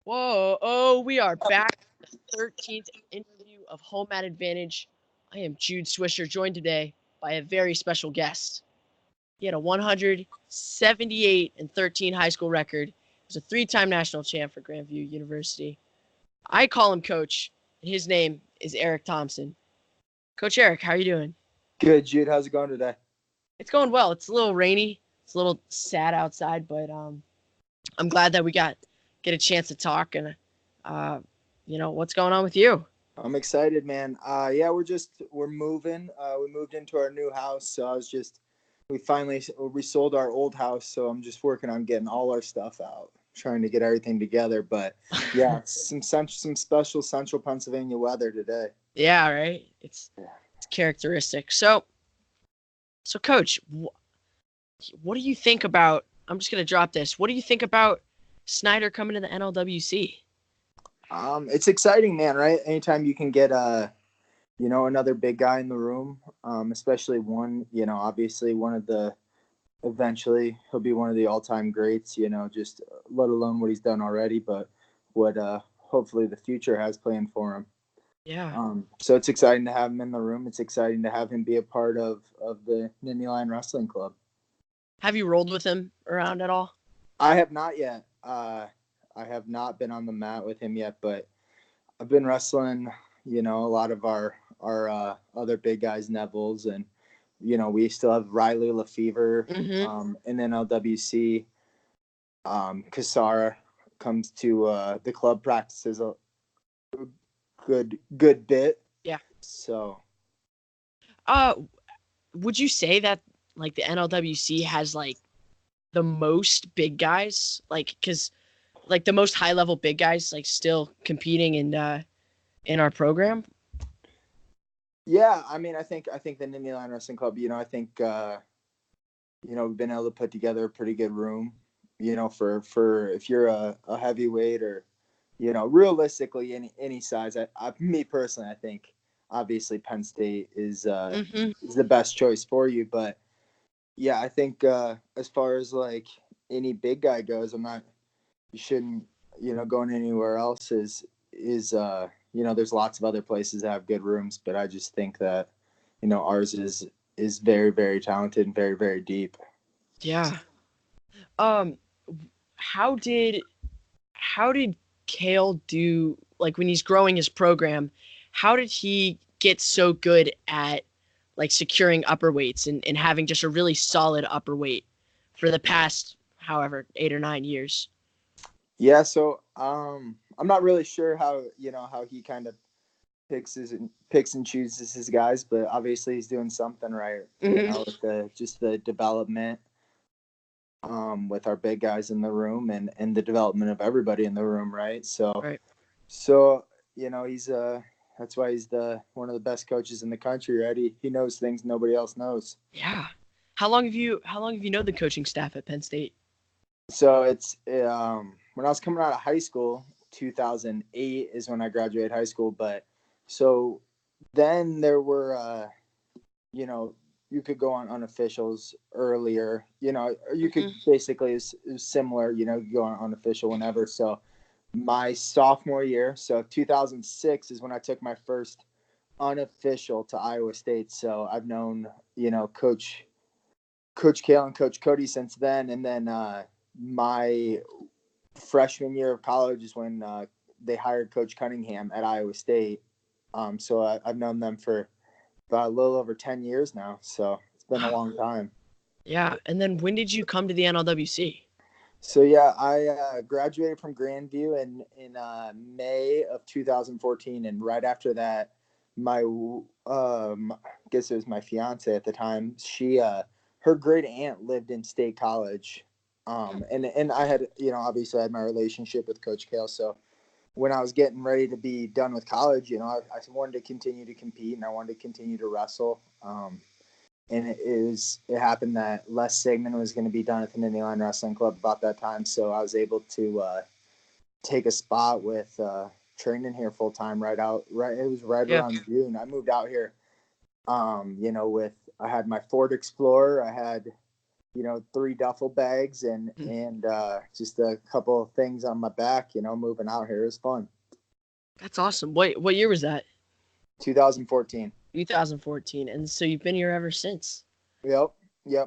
Whoa, oh, we are back with the 13th interview of Home at Advantage. I am Jude Swisher, joined today by a very special guest. He had a 178-13 high school record. He was a three-time national champ for Grandview University. I call him Coach, and his name is Eric Thompson. Coach Eric, how are you doing? Good, Jude. How's it going today? It's going well. It's a little rainy. It's a little sad outside, but I'm glad that we get a chance to talk and what's going on with you? I'm excited, man. Yeah, we're moving. We moved into our new house, so we sold our old house, so I'm just working on getting all our stuff out, trying to get everything together. But yeah, some special central Pennsylvania weather today. Yeah, right. It's characteristic. So Coach, what do you think about? I'm just gonna drop this. What do you think about Snyder coming to the NLWC? It's exciting, man. Right? Anytime you can get another big guy in the room, especially one, obviously eventually he'll be one of the all-time greats, just let alone what he's done already, but what hopefully the future has planned for him. Yeah. So it's exciting to have him in the room. It's exciting to have him be a part of the Nittany Lion Wrestling Club. Have you rolled with him around at all? I have not yet. I have not been on the mat with him yet, but I've been wrestling, a lot of our other big guys, Neville's, and we still have Riley Lefevre in NLWC. Kasara comes to the club practices a good bit. Yeah. So, would you say that like the NLWC has like the most big guys, like because like the most high level big guys like still competing in our program? Yeah, I mean, I think the Nittany Lion Wrestling Club, I think we've been able to put together a pretty good room, for if you're a heavyweight or, realistically any size. Me personally, I think obviously Penn State is the best choice for you, but yeah, I think as far as like any big guy goes, you shouldn't, going anywhere else is there's lots of other places that have good rooms, but I just think that, ours is very, very talented and very, very deep. Yeah. How did Cale do, like when he's growing his program, how did he get so good at like securing upper weights and having just a really solid upper weight for the past however 8 or 9 years? Yeah, so I'm not really sure how he kind of picks and chooses his guys, but obviously he's doing something right, with the development with our big guys in the room and the development of everybody in the room, right? Right. So he's that's why he's one of the best coaches in the country, right? He knows things nobody else knows. Yeah. How long have you known the coaching staff at Penn State? So it's when I was coming out of high school, 2008 is when I graduated high school. But so then there were, you could go on unofficials earlier. You could basically it's similar. You go on unofficial whenever. So my sophomore year, so 2006 is when I took my first unofficial to Iowa State. So I've known Coach Cale and Coach Cody since then, and then my freshman year of college is when they hired Coach Cunningham at Iowa State. So I've known them for about a little over 10 years now. So it's been a long time. Yeah. And then when did you come to the NLWC? So yeah, I graduated from Grandview in May of 2014, and right after that, my I guess it was my fiance at the time. She her great aunt lived in State College, and I had obviously I had my relationship with Coach Cale. So when I was getting ready to be done with college, I wanted to continue to compete and I wanted to continue to wrestle. And it happened that Les Sigmund was going to be done at the Nittany Lion Wrestling Club about that time, so I was able to take a spot with training here full time. It was right around June. I moved out here, with I had my Ford Explorer, I had 3 duffel bags and just a couple of things on my back, moving out here. It was fun. That's awesome. What year was that? 2014. 2014. And so you've been here ever since. Yep.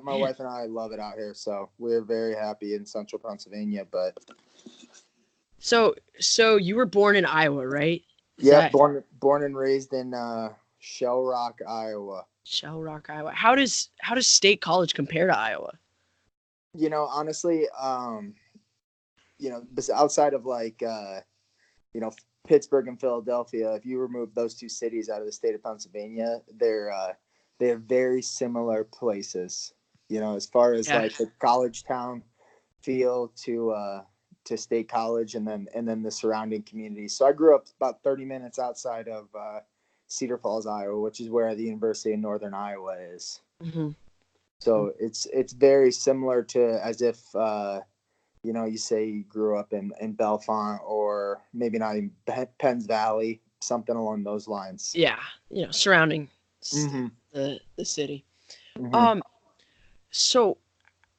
My wife and I love it out here, so we're very happy in central Pennsylvania. But so you were born in Iowa, right? Born and raised in Shell Rock, Iowa. Shell Rock, Iowa. How does State College compare to Iowa? Honestly, outside of Pittsburgh and Philadelphia, if you remove those 2 cities out of the state of Pennsylvania, they're very similar places. As far as like the college town feel to State College, and then the surrounding communities. So I grew up about 30 minutes outside of Cedar Falls, Iowa, which is where the University of Northern Iowa is. Mm-hmm. So it's very similar to as if you say you grew up in Bellefonte, or maybe not in Penns Valley, something along those lines. Yeah, surrounding the city. Mm-hmm. So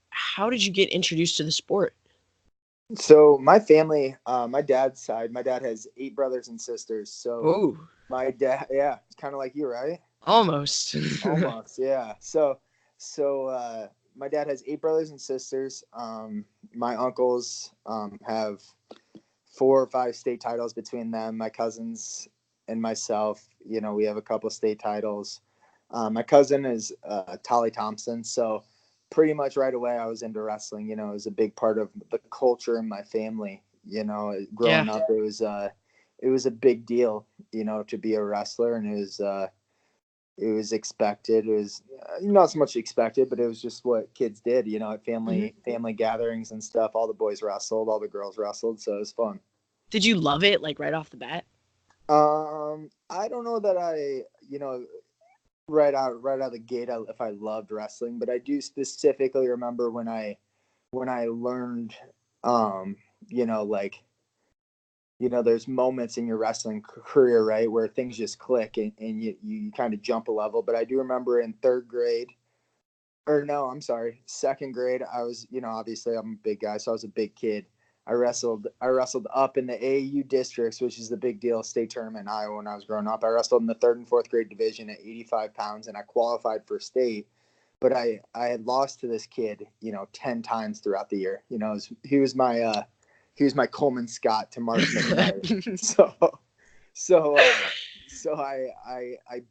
how did you get introduced to the sport? So my family, my dad's side, my dad has 8 brothers and sisters. So my dad, it's kind of like you, right? Almost, yeah. So my dad has 8 brothers and sisters. My uncles have 4 or 5 state titles between them. My cousins and myself, we have a couple state titles. My cousin is Thompson, so pretty much right away I was into wrestling. It was a big part of the culture in my family. Growing up, it was a big deal, to be a wrestler, and it was expected. It was not so much expected, but it was just what kids did, at family gatherings and stuff. All the boys wrestled, all the girls wrestled, so it was fun. Did you love it, like right off the bat? I don't know that I, right out of the gate, if I loved wrestling, but I do specifically remember when I learned, there's moments in your wrestling career, right, where things just click and you kind of jump a level. But I do remember in second grade, I was, obviously I'm a big guy, so I was a big kid. I wrestled up in the AAU districts, which is the big deal state tournament in Iowa when I was growing up. I wrestled in the 3rd and 4th grade division at 85 pounds, and I qualified for state. But I had lost to this kid, 10 times throughout the year. He was my Coleman Scott to Mark McKnight. So I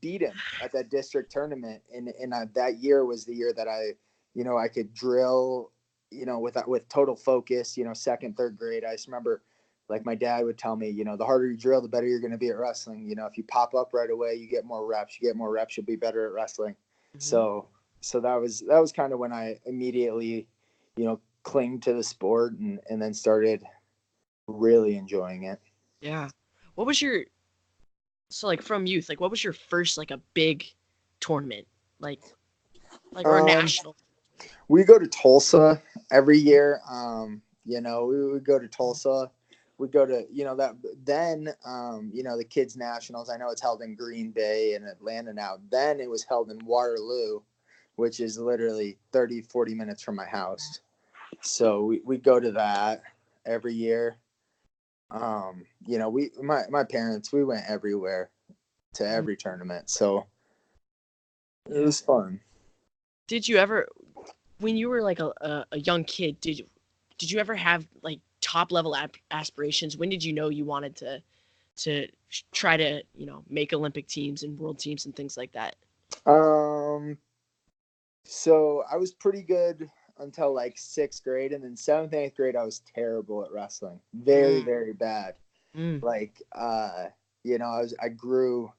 beat him at that district tournament, and that year was the year that I could drill, with total focus. 2nd, 3rd grade. I just remember, like, my dad would tell me, the harder you drill, the better you're going to be at wrestling. If you pop up right away, you get more reps. You'll be better at wrestling. Mm-hmm. So that was kind of when I immediately, clinged to the sport and then started really enjoying it. Yeah. What was your, from youth, what was your first, a big tournament, or a national? We go to Tulsa every year. We would go to Tulsa. We'd go to, the kids nationals. I know it's held in Green Bay and Atlanta now. Then it was held in Waterloo, which is literally 30, 40 minutes from my house. So we go to that every year. My parents, we went everywhere to every tournament. So it was fun. Did you ever, when you were a young kid, did you ever have top level aspirations? When did you know you wanted to try to make Olympic teams and world teams and things like that? So I was pretty good until 6th grade, and then 7th and 8th grade I was terrible at wrestling. Very, very bad. I grew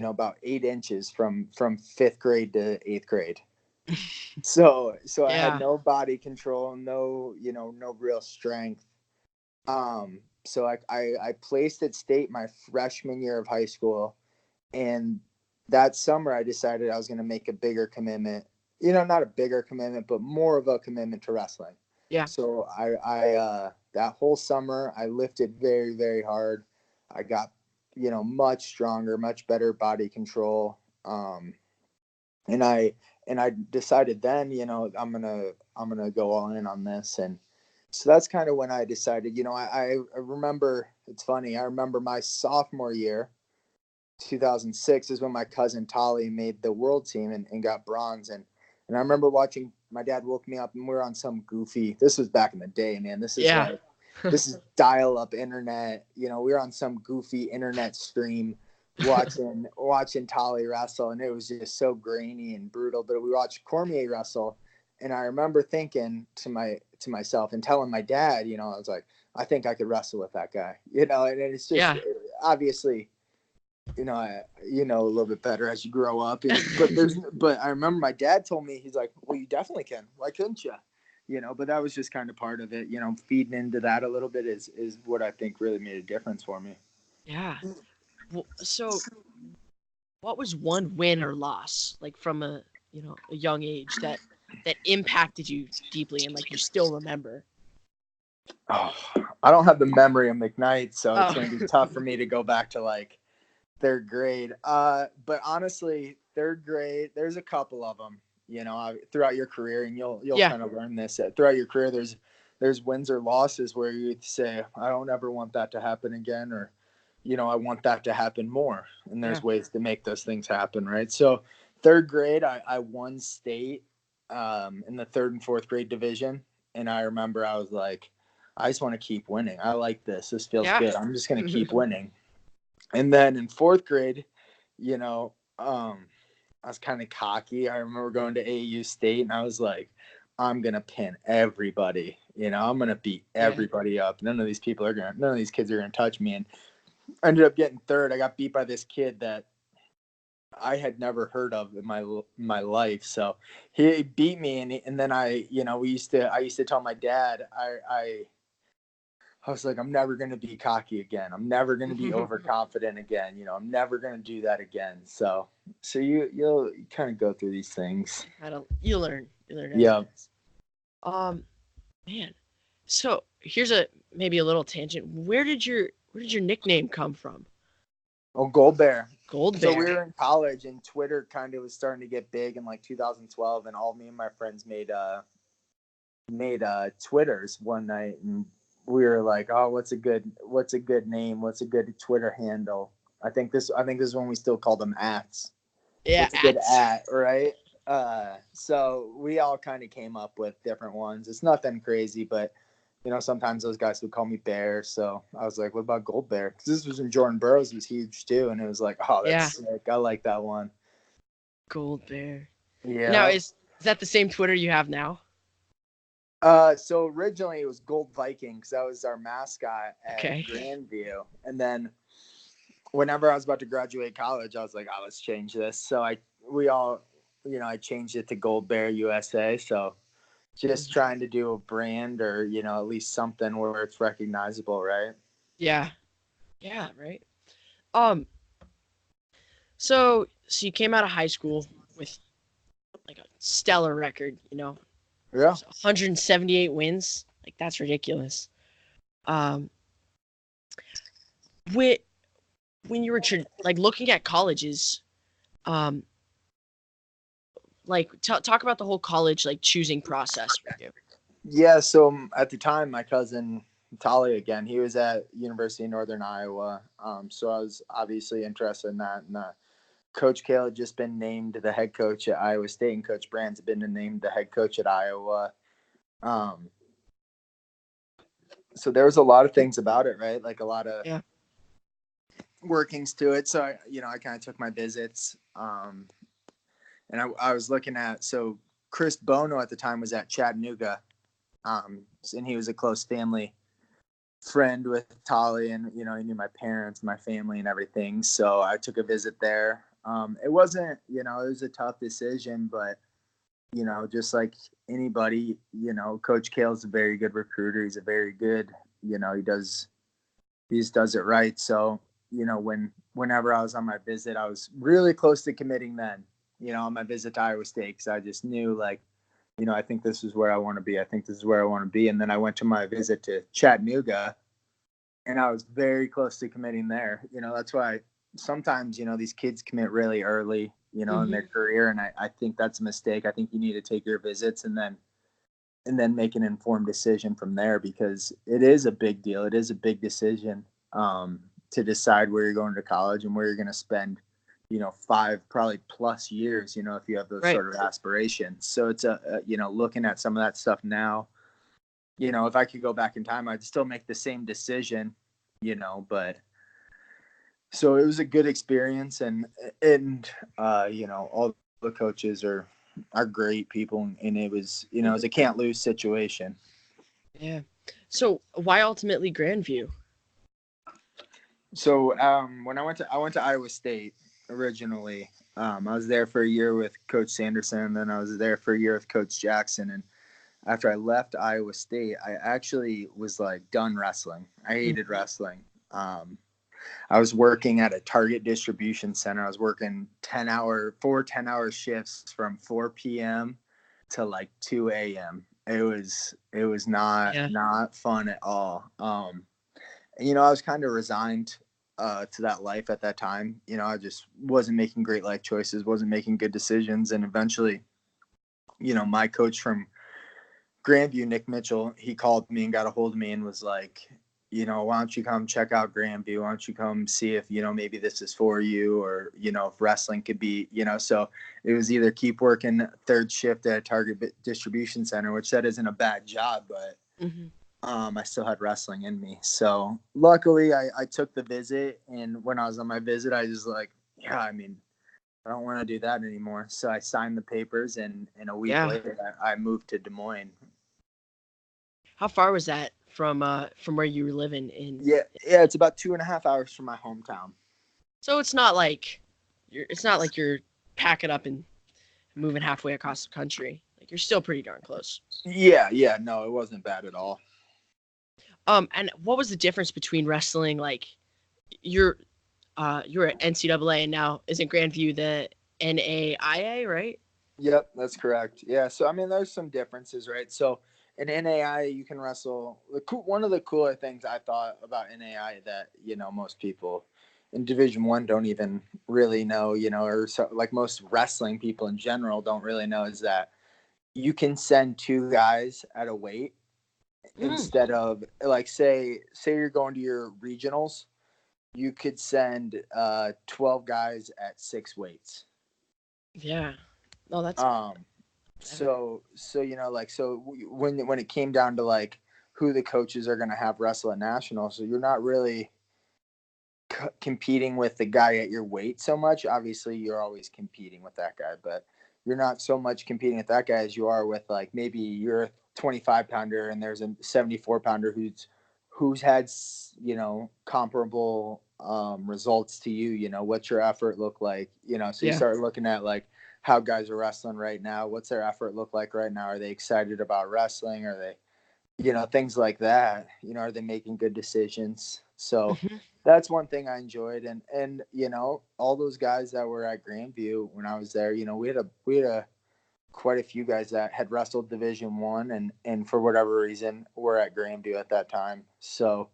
about 8 inches from 5th grade to 8th grade. So I had no body control, no real strength. So I placed at state my freshman year of high school, and that summer I decided I was going to make a bigger commitment, not a bigger commitment, but more of a commitment to wrestling. Yeah. So I that whole summer I lifted very, very hard. I got, much stronger, much better body control. And And I decided then, I'm gonna go all in on this. And so that's kind of when I decided, I remember, it's funny, I remember my sophomore year, 2006, is when my cousin Tolly made the world team and got bronze. And I remember watching, my dad woke me up and we were on some goofy, this was back in the day, man. This is Yeah. like, this is dial up internet. We were on some goofy internet stream watching Tolly wrestle, and it was just so grainy and brutal. But we watched Cormier wrestle, and I remember thinking to myself and telling my dad, I was like, I think I could wrestle with that guy, and it's just obviously, a little bit better as you grow up. But I remember my dad told me, he's like, well, you definitely can. Why couldn't you? But that was just kind of part of it, feeding into that a little bit is what I think really made a difference for me. Yeah. Well, so what was one win or loss, like from a young age that impacted you deeply and like you still remember? Oh, I don't have the memory of McKnight, so it's going to be tough for me to go back to like third grade. But honestly, third grade, there's a couple of them, throughout your career, and you'll kind of learn this throughout your career. There's wins or losses where you say, I don't ever want that to happen again, or, I want that to happen more. And there's ways to make those things happen, right? So third grade, I won state in the third and fourth grade division. And I remember I was like, I just want to keep winning. I like this. This feels good. I'm just going to keep winning. And then in fourth grade, I was kind of cocky. I remember going to AAU State, and I was like, I'm going to pin everybody. I'm going to beat everybody up. None of these kids are going to touch me. And I ended up getting third. I got beat by this kid that I had never heard of in my life. So he beat me. And then I used to tell my dad, I was like, I'm never going to be cocky again. I'm never going to be overconfident again. I'm never going to do that again. So you'll kind of go through these things. You learn. Yeah. Man. So here's maybe a little tangent. Where did your nickname come from? Oh, Gold Bear. Gold Bear. So we were in college, and Twitter kind of was starting to get big in like 2012, and all me and my friends made Twitters one night, and we were like, oh, what's a good name? What's a good Twitter handle? I think this is when we still called them ats. Yeah, what's a good at, right? So we all kind of came up with different ones. It's nothing crazy, but sometimes those guys would call me Bear. So I was like, what about Gold Bear? Because this was when Jordan Burroughs was huge too, and it was like, oh, that's sick. I like that one. Gold Bear. Yeah. Now is that the same Twitter you have now? So originally it was Gold Viking, because that was our mascot at Grandview. And then whenever I was about to graduate college, I was like, oh, let's change this. So I changed it to Gold Bear USA. So just trying to do a brand, or, at least something where it's recognizable, right? Yeah. Yeah, right. So you came out of high school with like a stellar record, Yeah. 178 wins. Like, that's ridiculous. When you were like looking at colleges, like talk about the whole college like choosing process for you. Yeah. So at the time, my cousin Tolly, again, he was at University of Northern Iowa. So I was obviously interested in that. And Coach Cale had just been named the head coach at Iowa State, and Coach Brand's been named the head coach at Iowa. So there was a lot of things about it, right? Like a lot of workings to it. So I kind of took my visits, and I was looking at, so Chris Bono at the time was at Chattanooga, and he was a close family friend with Tolly, and he knew my parents, my family, and everything. So I took a visit there. It wasn't, it was a tough decision, but just like anybody, Coach Cale's a very good recruiter. He's a very good, he just does it right. So whenever I was on my visit, I was really close to committing then, on my visit to Iowa State, because I just knew, like, I think this is where I want to be. I think this is where I want to be. And then I went to my visit to Chattanooga, and I was very close to committing there. That's why sometimes, these kids commit really early. you know, in their career. And I think that's a mistake. I think you need to take your visits and then make an informed decision from there, because it is a big deal. It is a big decision to decide where you're going to college and where you're going to spend, you know, 5 probably plus years, you know, if you have those Right. sort of aspirations. So it's you know, looking at some of that stuff now, you know, if I could go back in time, I'd still make the same decision, you know, but so it was a good experience, and you know, all the coaches are great people, and it was, you know, it was a can't lose situation. Yeah. So why ultimately Grandview? So when I went to Iowa State originally, I was there for a year with Coach Sanderson, and then I was there for a year with Coach Jackson. And after I left Iowa State, I actually was like done wrestling. I hated wrestling. I was working at a Target distribution center. I was working 10-hour shifts from 4 p.m. to like 2 a.m. It was not fun at all. You know, I was kind of resigned to that life at that time. You know, I just wasn't making great life choices, wasn't making good decisions. And eventually, you know, my coach from Grandview, Nick Mitchell, he called me and got a hold of me and was like, you know, why don't you come check out Grandview? Why don't you come see if, you know, maybe this is for you, or, you know, if wrestling could be, you know. So it was either keep working third shift at a Target distribution center, which that isn't a bad job, but I still had wrestling in me. So luckily I took the visit, and when I was on my visit, I just like, yeah, I mean, I don't want to do that anymore. So I signed the papers, and a week later I moved to Des Moines. How far was that from where you were living in? Yeah, it's about 2.5 hours from my hometown. So it's not like you're packing up and moving halfway across the country. Like, you're still pretty darn close. Yeah, no, it wasn't bad at all. And what was the difference between wrestling, like, you're at NCAA, and now isn't Grandview the NAIA, right? Yep, that's correct. Yeah, so I mean, there's some differences, right? So in NAI, you can wrestle. One of the cooler things I thought about NAI that, you know, most people in Division One don't even really know, you know, or so, like most wrestling people in general don't really know, is that you can send 2 guys at a weight instead of, like, say you're going to your regionals, you could send 12 guys at 6 weights. Yeah. No, that's So you know, like, so when it came down to like who the coaches are going to have wrestle at nationals, so you're not really competing with the guy at your weight so much. Obviously you're always competing with that guy, but you're not so much competing with that guy as you are with, like, maybe you're a 25 pounder and there's a 74 pounder who's had, you know, comparable results to you. You know, what's your effort look like, you know? So you start looking at like how guys are wrestling right now. What's their effort look like right now? Are they excited about wrestling? Are they, you know, things like that? You know, are they making good decisions? So that's one thing I enjoyed. And you know, all those guys that were at Grandview when I was there, you know, we had a quite a few guys that had wrestled Division One, and for whatever reason were at Grandview at that time. So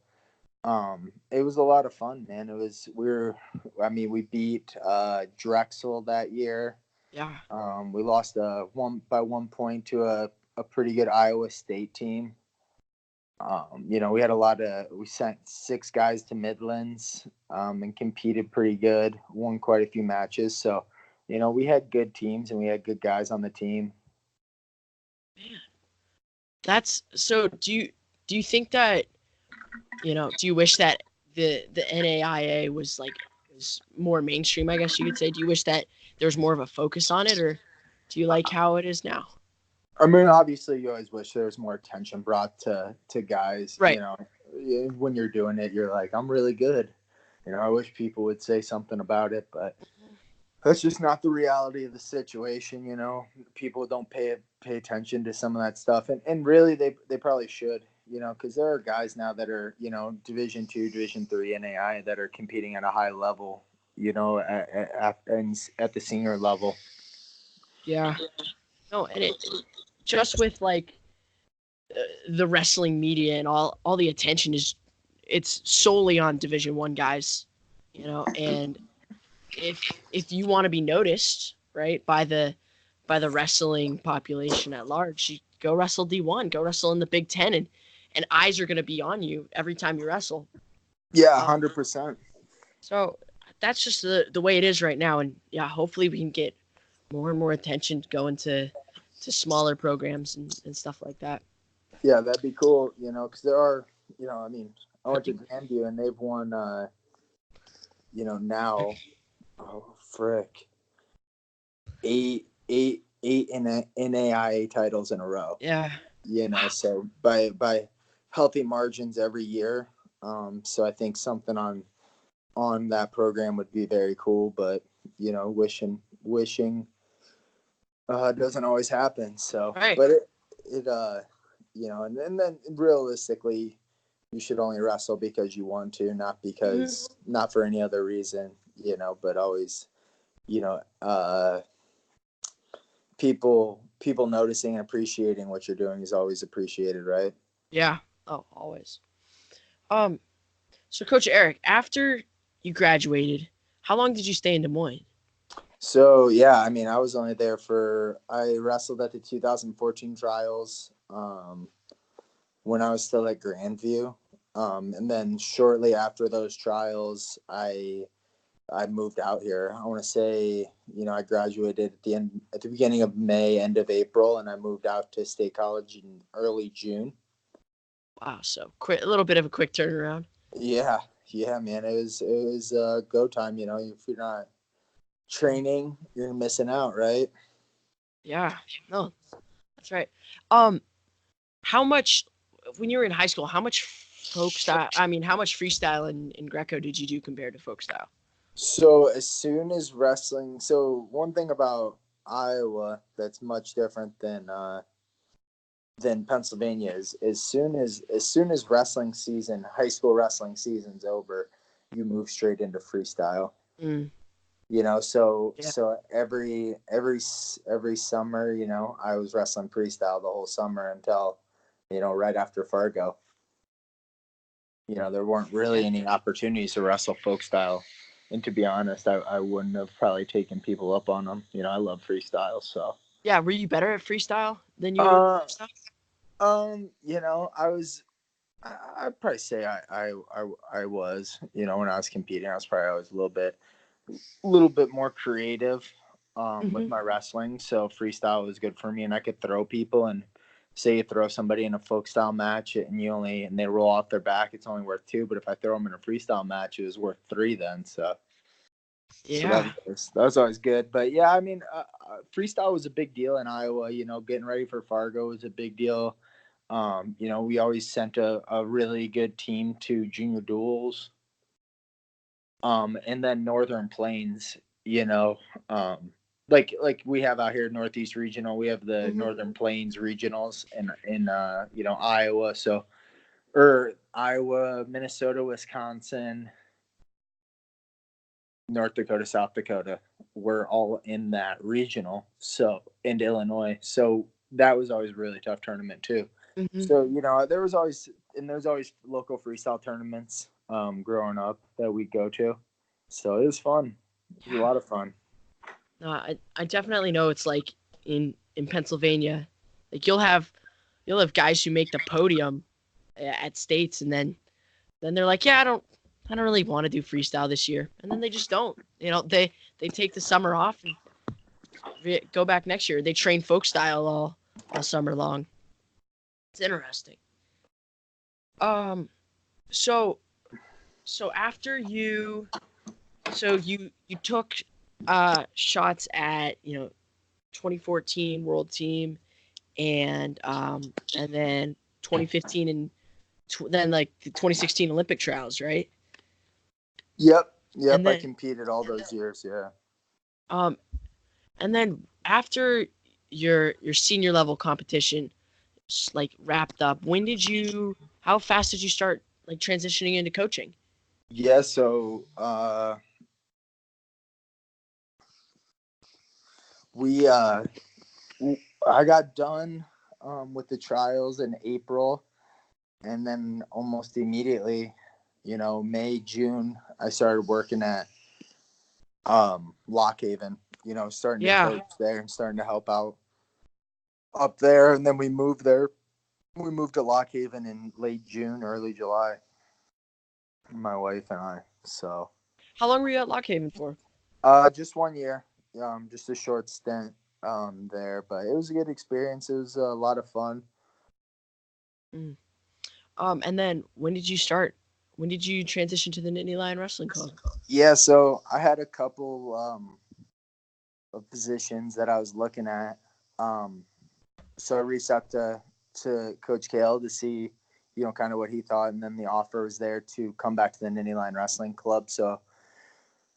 it was a lot of fun, man. We beat Drexel that year. yeah. We lost 1 point to a pretty good Iowa State team. You know, we sent 6 guys to Midlands and competed pretty good, won quite a few matches. So, you know, we had good teams and we had good guys on the team. Man. That's so do you think that, you know, do you wish that the NAIA was more mainstream, I guess you could say? Do you wish that there was more of a focus on it, or do you like how it is now? I mean, obviously, you always wish there was more attention brought to guys. Right. You know, when you're doing it, you're like, I'm really good. You know, I wish people would say something about it, but that's just not the reality of the situation. You know, people don't pay attention to some of that stuff, and really, they probably should. You know, because there are guys now that are, you know, Division Two, Division Three, NAI that are competing at a high level. You know, at the senior level. Yeah. No, and it just with the wrestling media and all the attention it's solely on Division 1 guys, you know, and if you want to be noticed, right, by the wrestling population at large, you go wrestle D1, go wrestle in the Big Ten, and eyes are going to be on you every time you wrestle. Yeah, Um, 100%. so that's just the way it is right now, and yeah, hopefully we can get more and more attention going to smaller programs and stuff like that. Yeah, that'd be cool, because there are, I mean, I went to Grandview and they've won, now, oh, frick, eight NAIA titles in a row. Yeah. So by healthy margins every year. So I think something on that program would be very cool, but wishing doesn't always happen. So, Right. but it and then realistically, you should only wrestle because you want to, not because not for any other reason, but always, people noticing and appreciating what you're doing is always appreciated, right? Yeah. Oh, always. Um. So, Coach Eric, after you graduated, how long did you stay in Des Moines? So yeah, I mean, I was only there I wrestled at the 2014 trials when I was still at Grandview, and then shortly after those trials, I moved out here. I want to say, I graduated at the beginning of May, end of April, and I moved out to State College in early June. Wow, so quick, a little bit of a quick turnaround. Yeah, man, it was go time. If you're not training, you're missing out, right? Yeah, no, that's right. How much when you were in high school? How much folk style? I mean, how much freestyle and Greco did you do compared to folk style? So as soon as wrestling, so one thing about Iowa that's much different than Pennsylvania is as soon as high school wrestling season's over, you move straight into freestyle. Mm, So yeah, every summer, I was wrestling freestyle the whole summer until, right after Fargo. There weren't really yeah, any opportunities to wrestle folk style. And to be honest, I wouldn't have probably taken people up on them. I love freestyle, so. yeah. Were you better at freestyle than you were Uh, folk style? I was. I'd probably say I was. When I was competing, I was probably always a little bit more creative, with Hmm. my wrestling. So freestyle was good for me, and I could throw people. And say you throw somebody in a folk style match, and they roll off their back, it's only worth 2. But if I throw them in a freestyle match, it was worth 3 then. So Yeah, that was always good. But yeah, I mean, freestyle was a big deal in Iowa. Getting ready for Fargo was a big deal. We always sent a really good team to junior duels. And then Northern Plains, like we have out here, Northeast Regional, we have the hmm, Northern Plains regionals in Iowa. So, or Iowa, Minnesota, Wisconsin, North Dakota, South Dakota, we're all in that regional. So, and Illinois. So that was always a really tough tournament too. hmm. So, there's always local freestyle tournaments growing up that we go to. So it was fun. It was a Yeah. lot of fun. No, I definitely know it's like in Pennsylvania, like you'll have guys who make the podium at states, and then they're like, yeah, I don't really want to do freestyle this year, and then they just don't. They take the summer off and go back next year. They train folk style all summer long. It's interesting. Um, so so after you took shots at 2014 World Team and then 2015 and then like the 2016 Olympic trials, right? Yep. And I then competed all those years. Yeah. um and then after your senior level competition like wrapped up, how fast did you start like transitioning into coaching? Yeah. So we I got done with the trials in April, and then almost immediately, May, June, I started working at Lock Haven, starting to Yeah. coach there and starting to help out up there. And then we moved there. We moved to Lock Haven in late June, early July, my wife and I. So How long were you at Lock Haven for? just 1 year, just a short stint there, but it was a good experience. It was a lot of fun. Mm. And then when did you start? When did you transition to the Nittany Lion Wrestling Club? Yeah, so I had a couple of positions that I was looking at. So I reached out to Coach Cale to see, kind of what he thought, and then the offer was there to come back to the Nittany Lion Wrestling Club. So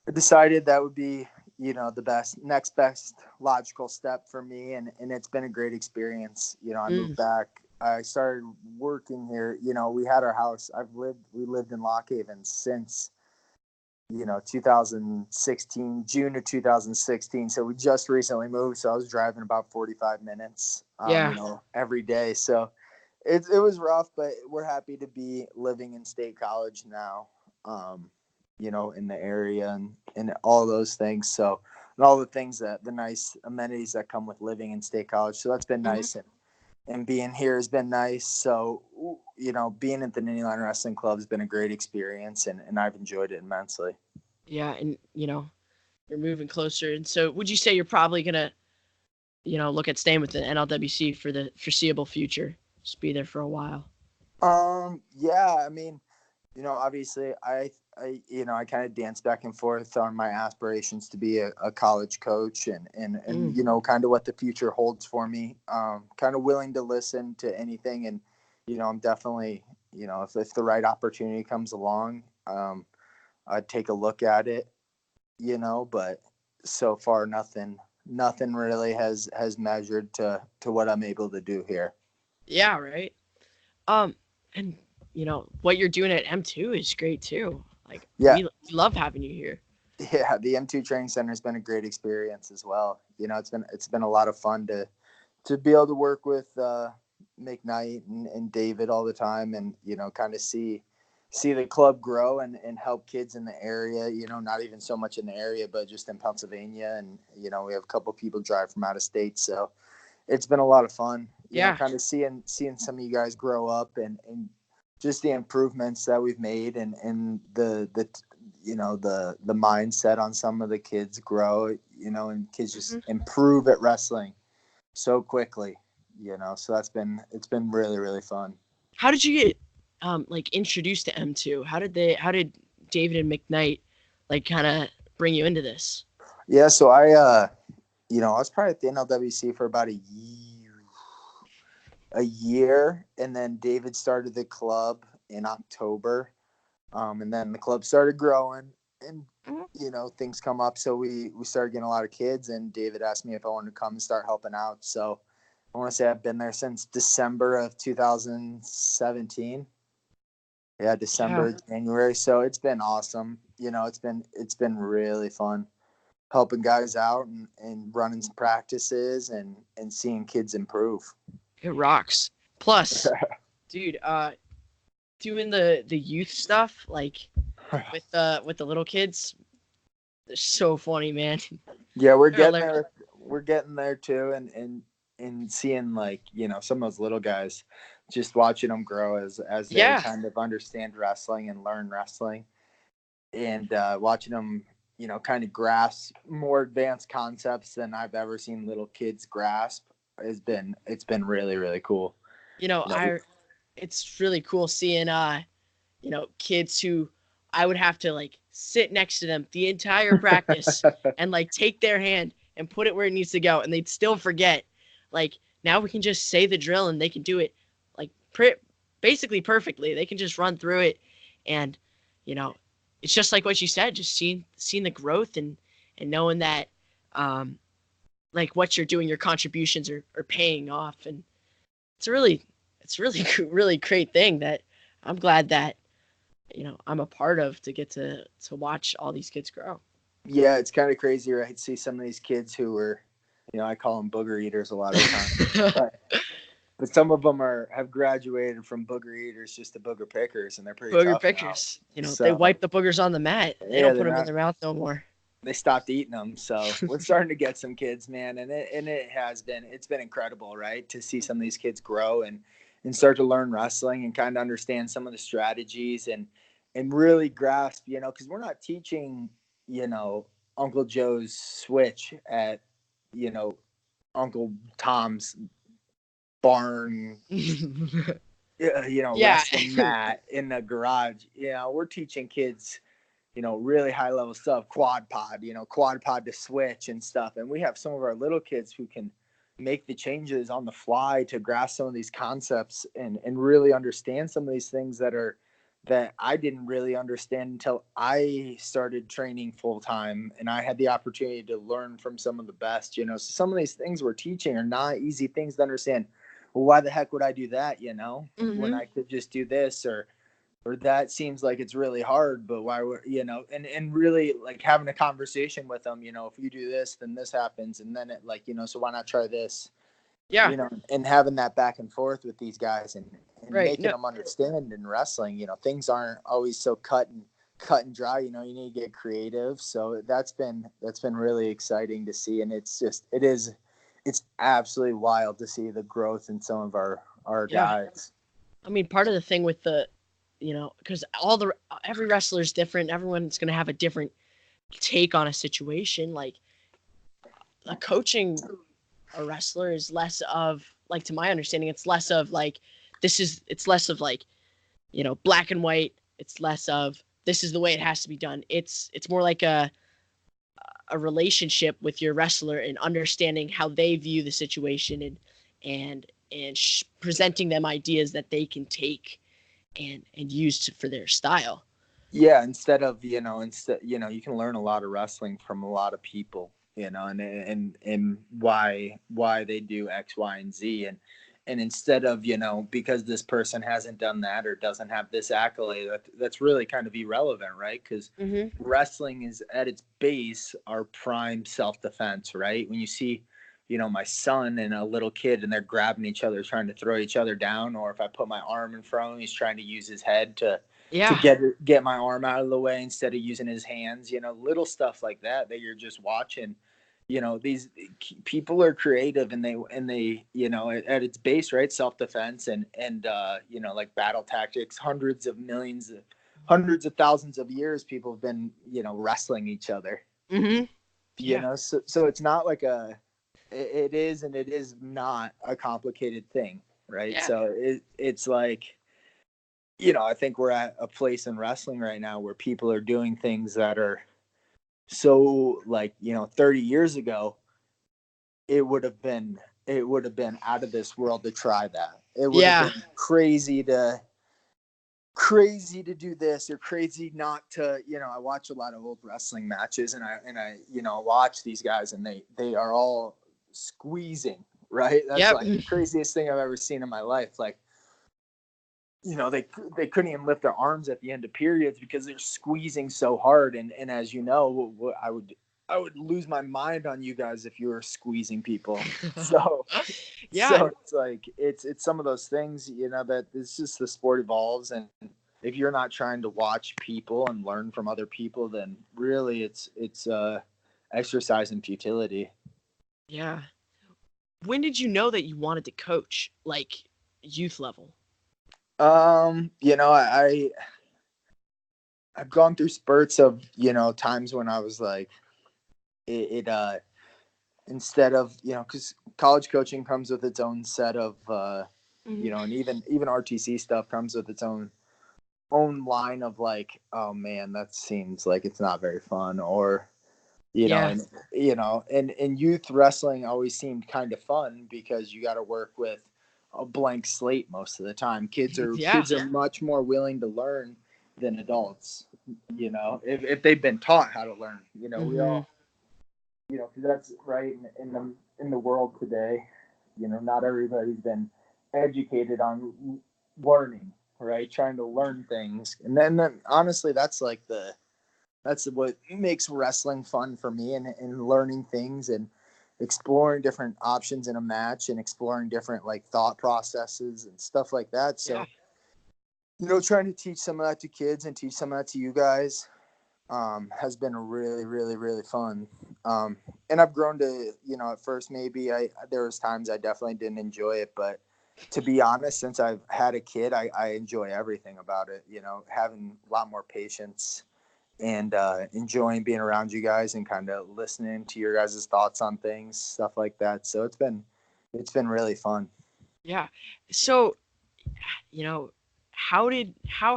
I decided that would be, the next best logical step for me, and it's been a great experience. I moved Mm. back. I started working here. We had our house. We lived in Lock Haven since 2016, June of 2016. So we just recently moved. So I was driving about 45 minutes, Yeah. every day. So it was rough, but we're happy to be living in State College now, in the area and all those things. So, and all the things the nice amenities that come with living in State College. So that's been Mm-hmm. nice. And being here has been nice. So, being at the Nittany Lion Wrestling Club has been a great experience, and I've enjoyed it immensely. Yeah, and you're moving closer. And so, would you say you're probably gonna, look at staying with the NLWC for the foreseeable future? Just be there for a while. Yeah, I mean, obviously I kind of dance back and forth on my aspirations to be a college coach and Mm. kind of what the future holds for me. Kind of willing to listen to anything, and I'm definitely, if the right opportunity comes along, I'd take a look at it, but so far nothing really has measured to what I'm able to do here. Yeah, right. Um, and what you're doing at M2 is great too. Like Yeah. we love having you here. Yeah, the M2 training center has been a great experience as well. It's been a lot of fun to be able to work with McKnight and David all the time, and kind of see the club grow and help kids in the area. Not even so much in the area, but just in Pennsylvania, and we have a couple people drive from out of state, so it's been a lot of fun. Yeah. Kind of seeing some of you guys grow up and just the improvements that we've made and the mindset on some of the kids grow, and kids just Hmm. improve at wrestling so quickly, so it's been really, really fun. How did you get like introduced to M2? How did David and McKnight like kind of bring you into this? Yeah, so I was probably at the NLWC for about a year, and then David started the club in October, and then the club started growing, and Mhm. things come up, so we started getting a lot of kids, and David asked me if I wanted to come and start helping out. So I want to say I've been there since December of 2017. Yeah, Yeah. December, January. So it's been awesome. It's been really fun helping guys out and running some practices and seeing kids improve. It rocks. Plus, dude, doing the youth stuff like with the little kids, they're so funny, man. Yeah, we're They're getting hilarious. there. We're getting there too, and seeing, like, some of those little guys, just watching them grow as they Yeah. kind of understand wrestling and learn wrestling, and watching them, kind of grasp more advanced concepts than I've ever seen little kids grasp it's been really, really cool. You know, I it's really cool seeing kids who I would have to like sit next to them the entire practice and like take their hand and put it where it needs to go and they'd still forget. Like now we can just say the drill and they can do it like basically perfectly. They can just run through it and you know, it's just like what you said, just seeing the growth and knowing that um like what you're doing, your contributions are paying off and it's really really great thing that I'm glad that I'm a part of to get to watch all these kids grow. yeah, it's kind of crazy, right? To see some of these kids who were, I call them booger eaters a lot of the time, but some of them have graduated from booger eaters just to booger pickers, and they're pretty Booger tough now. pickers, they So wipe the boogers on the mat. They yeah, don't put they're them in not. their mouth no more. they stopped eating them. So we're starting to get some kids, man. And it's been incredible, right? To see some of these kids grow and start to learn wrestling and kind of understand some of the strategies and really grasp, cause we're not teaching, Uncle Joe's switch at, Uncle Tom's barn, Yeah. wrestling mat in the garage. We're teaching kids, really high level stuff, quad pod to switch and stuff. And we have some of our little kids who can make the changes on the fly to grasp some of these concepts and really understand some of these things that I didn't really understand until I started training full time and I had the opportunity to learn from some of the best, so some of these things we're teaching are not easy things to understand. Well, why the heck would I do that? When I could just do this or that seems like it's really hard, but why would, and really like having a conversation with them, if you do this, then this happens. And then it like, so why not try this? Yeah. And having that back and forth with these guys and Right. making them understand in wrestling, things aren't always so cut and dry, you need to get creative. So that's been really exciting to see. And it's absolutely wild to see the growth in some of our guys. I mean, part of the thing with the, because every wrestler is different. Everyone's going to have a different take on a situation. Like coaching a wrestler is less of like, to my understanding, it's less of like, it's less of like, black and white. It's less of this is the way it has to be done. It's more like a relationship with your wrestler and understanding how they view the situation and presenting them ideas that they can take and use for their style. Yeah. Instead of, you can learn a lot of wrestling from a lot of people, and why they do X, Y, and Z. And instead of, because this person hasn't done that or doesn't have this accolade, that's really kind of irrelevant, right? Because wrestling is at its base our prime self-defense, right? When you see, my son and a little kid and they're grabbing each other, trying to throw each other down, or if I put my arm in front of him, he's trying to use his head to get my arm out of the way instead of using his hands, little stuff like that you're just watching. These people are creative and they at its base, right, self-defense and like battle tactics, hundreds of thousands of years people have been wrestling each other. So it's not like it is and it is not a complicated thing, right? So it's like, I think we're at a place in wrestling right now where people are doing things that are so like, 30 years ago, it would have been out of this world to try that. It would have been crazy to do this or crazy not to, I watch a lot of old wrestling matches and I watch these guys and they are all squeezing, right? That's like the craziest thing I've ever seen in my life. Like, they couldn't even lift their arms at the end of periods because they're squeezing so hard. And as you know, I would lose my mind on you guys if you were squeezing people. So, so it's like, it's some of those things, that it's just the sport evolves. And if you're not trying to watch people and learn from other people, then really it's exercise in futility. Yeah. When did you know that you wanted to coach, like youth level? I've gone through spurts of, times when I was like, instead of, because college coaching comes with its own set of, and even RTC stuff comes with its own line of like, oh man, that seems like it's not very fun, or, and youth wrestling always seemed kind of fun because you got to work with a blank slate most of the time. Kids are much more willing to learn than adults, if they've been taught how to learn. We all, because that's right in the world today. Not everybody's been educated on learning, right? Trying to learn things, and then honestly, that's what makes wrestling fun for me, and learning things and exploring different options in a match and exploring different like thought processes and stuff like that. So, trying to teach some of that to kids and teach some of that to you guys. has been really, really, really fun. And I've grown to, at first maybe there was times I definitely didn't enjoy it, but to be honest, since I've had a kid, I enjoy everything about it, having a lot more patience and enjoying being around you guys and kind of listening to your guys' thoughts on things, stuff like that. So it's been really fun. Yeah. So, how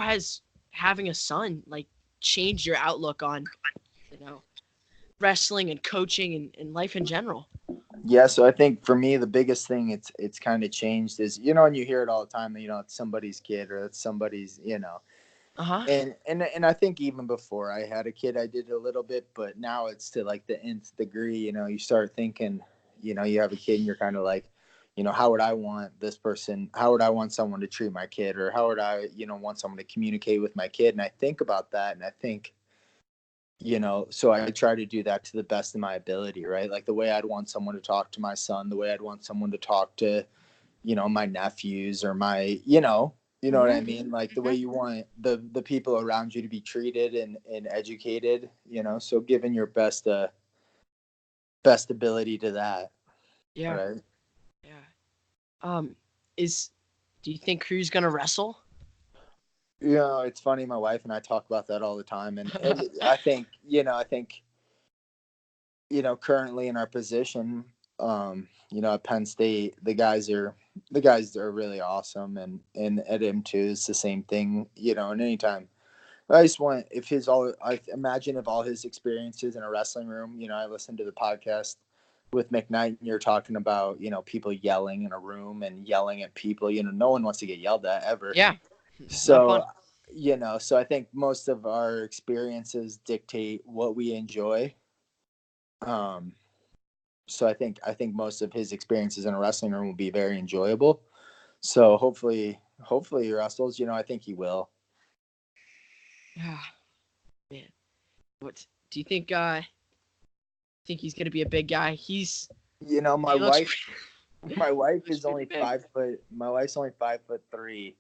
has having a son like changed your outlook on, you know, wrestling and coaching and life in general? Yeah, so I think for me the biggest thing it's kind of changed is, and you hear it all the time, it's somebody's kid or it's somebody's, Uh-huh. and I think even before I had a kid I did a little bit, but now it's to like the nth degree. You start thinking, you have a kid and you're kind of like, how would I want this person, how would I want someone to treat my kid, or how would I, want someone to communicate with my kid? And I think about that and I think, so I try to do that to the best of my ability, right? Like the way I'd want someone to talk to my son, the way I'd want someone to talk to, my nephews or my, what I mean? Like the way you want the people around you to be treated and educated, so giving your best ability to that. Yeah. Right. Yeah. Um, is do you think Crew's gonna wrestle? It's funny. My wife and I talk about that all the time. And I think, currently in our position, at Penn State, the guys are really awesome, and at M2 it's the same thing, and anytime I just want if his all I imagine if all his experiences in a wrestling room, I listened to the podcast with McKnight and you're talking about, people yelling in a room and yelling at people, no one wants to get yelled at ever. Yeah. Not So, fun. so I think most of our experiences dictate what we enjoy. Um, so I think most of his experiences in a wrestling room will be very enjoyable. So hopefully he wrestles. I think he will. Yeah. Man. What do you think he's gonna be a big guy? My He looks wife my wife looks is pretty only big. 5 foot. My wife's only 5'3".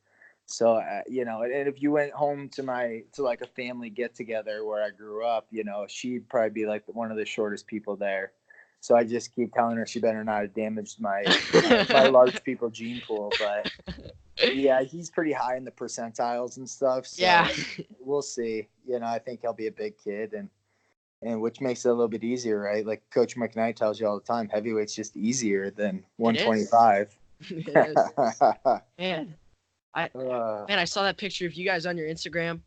So and if you went home to like a family get together where I grew up, she'd probably be like one of the shortest people there. So I just keep telling her she better not have damaged my large people gene pool. But yeah, he's pretty high in the percentiles and stuff. Yeah. So we'll see. I think he'll be a big kid, and which makes it a little bit easier, right? Like Coach McKnight tells you all the time, heavyweight's just easier than It is. 125. It is. Man. I uh, man, I saw that picture of you guys on your Instagram.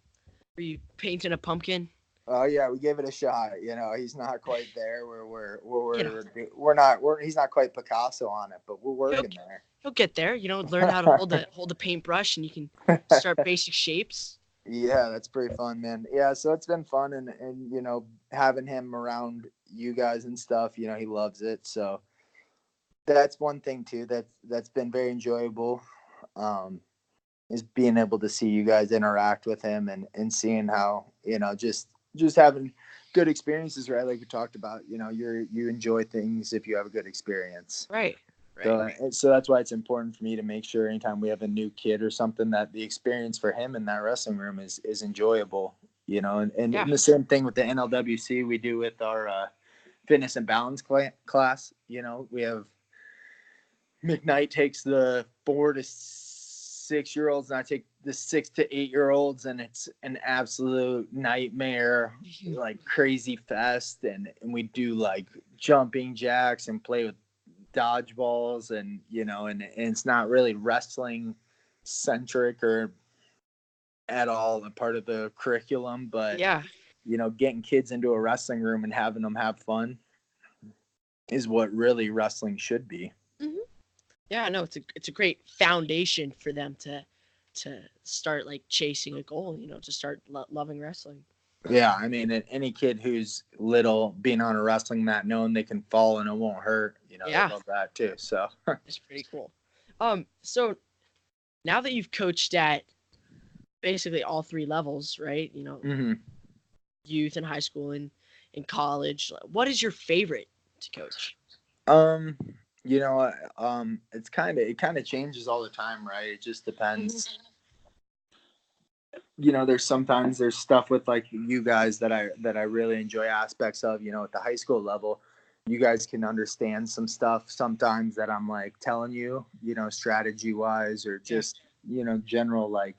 Were you painting a pumpkin? oh yeah, we gave it a shot. He's not quite there where You know, he's not quite Picasso on it, but we're he'll working there. he'll get there. Learn how to hold a paintbrush, and you can start basic shapes. Yeah, that's pretty fun, man. Yeah, so it's been fun, and having him around you guys and stuff, he loves it. So that's one thing too that's been very enjoyable. Um, is being able to see you guys interact with him and seeing how, just having good experiences, right? Like we talked about, you enjoy things if you have a good experience. Right. Right. So that's why it's important for me to make sure anytime we have a new kid or something that the experience for him in that wrestling room is enjoyable, and Yeah. the same thing with the NLWC we do with our fitness and balance class. We have McKnight takes the 4 to 6 year olds, and I take the 6 to 8 year olds, and it's an absolute nightmare, like crazy fest. And we do like jumping jacks and play with dodgeballs, and it's not really wrestling centric or at all a part of the curriculum, but Yeah. getting kids into a wrestling room and having them have fun is what really wrestling should be. Hmm. Yeah. No, it's a great foundation for them to start like chasing a goal. To start loving wrestling. Yeah, I mean, any kid who's little being on a wrestling mat, knowing they can fall and it won't hurt, they Yeah, love that too. So, it's pretty cool. So now that you've coached at basically all three levels, right? hmm Youth and high school and in college. What is your favorite to coach? um, it kind of changes all the time, right? It just Hmm. depends. there's sometimes there's stuff with like you guys that I really enjoy aspects of, at the high school level. You guys can understand some stuff sometimes that I'm like telling you, strategy wise, or just, general, like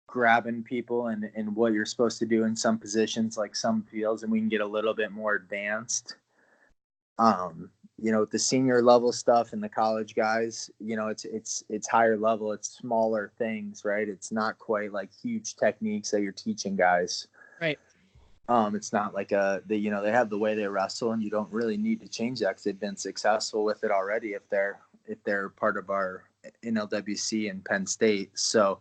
grabbing people and what you're supposed to do in some positions, like some fields, and we can get a little bit more advanced. With the senior level stuff and the college guys, it's higher level, it's smaller things, right? It's not quite like huge techniques that you're teaching guys. Right. It's not like they have the way they wrestle, and you don't really need to change that because they've been successful with it already if they're part of our NLWC and Penn State. So